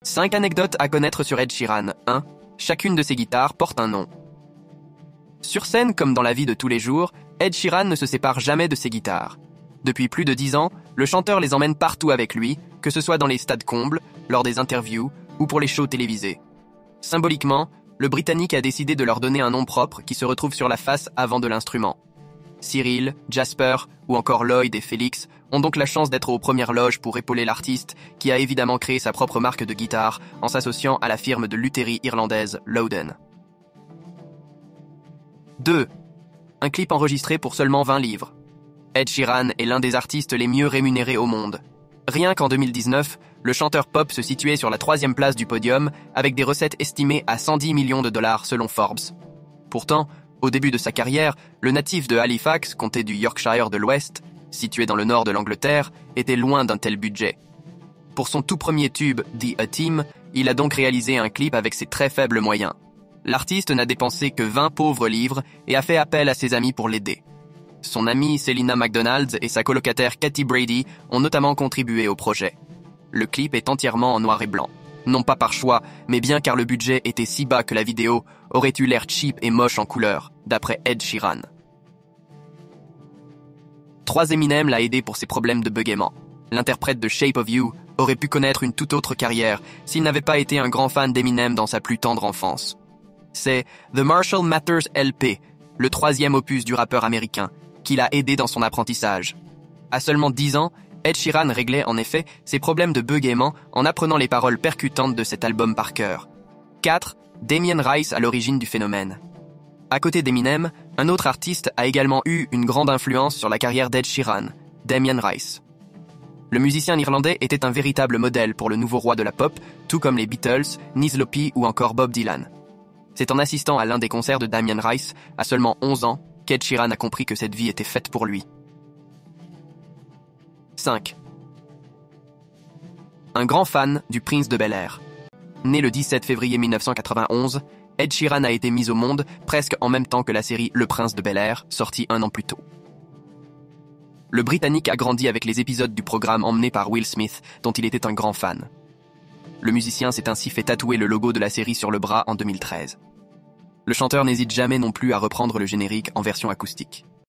5 anecdotes à connaître sur Ed Sheeran. 1. Chacune de ses guitares porte un nom. Sur scène comme dans la vie de tous les jours, Ed Sheeran ne se sépare jamais de ses guitares. Depuis plus de 10 ans, le chanteur les emmène partout avec lui, que ce soit dans les stades combles, lors des interviews ou pour les shows télévisés. Symboliquement, le Britannique a décidé de leur donner un nom propre qui se retrouve sur la face avant de l'instrument. Cyril, Jasper ou encore Lloyd et Félix ont donc la chance d'être aux premières loges pour épauler l'artiste qui a évidemment créé sa propre marque de guitare en s'associant à la firme de lutherie irlandaise Loudon. 2. Un clip enregistré pour seulement 20 livres. Ed Sheeran est l'un des artistes les mieux rémunérés au monde. Rien qu'en 2019, le chanteur pop se situait sur la 3e place du podium avec des recettes estimées à 110 millions de dollars selon Forbes. Pourtant, au début de sa carrière, le natif de Halifax, comté du Yorkshire de l'Ouest, situé dans le nord de l'Angleterre, était loin d'un tel budget. Pour son tout premier tube, The A-Team, il a donc réalisé un clip avec ses très faibles moyens. L'artiste n'a dépensé que 20 pauvres livres et a fait appel à ses amis pour l'aider. Son amie Selina McDonald et sa colocataire Katie Brady ont notamment contribué au projet. Le clip est entièrement en noir et blanc. Non pas par choix, mais bien car le budget était si bas que la vidéo aurait eu l'air cheap et moche en couleur, d'après Ed Sheeran. 3. Eminem l'a aidé pour ses problèmes de bégaiement. L'interprète de Shape of You aurait pu connaître une toute autre carrière s'il n'avait pas été un grand fan d'Eminem dans sa plus tendre enfance. C'est The Marshall Mathers LP, le 3e opus du rappeur américain, qui l'a aidé dans son apprentissage. À seulement 10 ans, Ed Sheeran réglait en effet ses problèmes de bégaiement en apprenant les paroles percutantes de cet album par cœur. 4. Damien Rice à l'origine du phénomène. À côté d'Eminem, un autre artiste a également eu une grande influence sur la carrière d'Ed Sheeran, Damien Rice. Le musicien irlandais était un véritable modèle pour le nouveau roi de la pop, tout comme les Beatles, Niz Lopi ou encore Bob Dylan. C'est en assistant à l'un des concerts de Damien Rice, à seulement 11 ans, qu'Ed Sheeran a compris que cette vie était faite pour lui. 5. Un grand fan du Prince de Bel-Air. Né le 17 février 1991, Ed Sheeran a été mis au monde presque en même temps que la série Le Prince de Bel-Air, sortie 1 an plus tôt. Le Britannique a grandi avec les épisodes du programme emmené par Will Smith, dont il était un grand fan. Le musicien s'est ainsi fait tatouer le logo de la série sur le bras en 2013. Le chanteur n'hésite jamais non plus à reprendre le générique en version acoustique.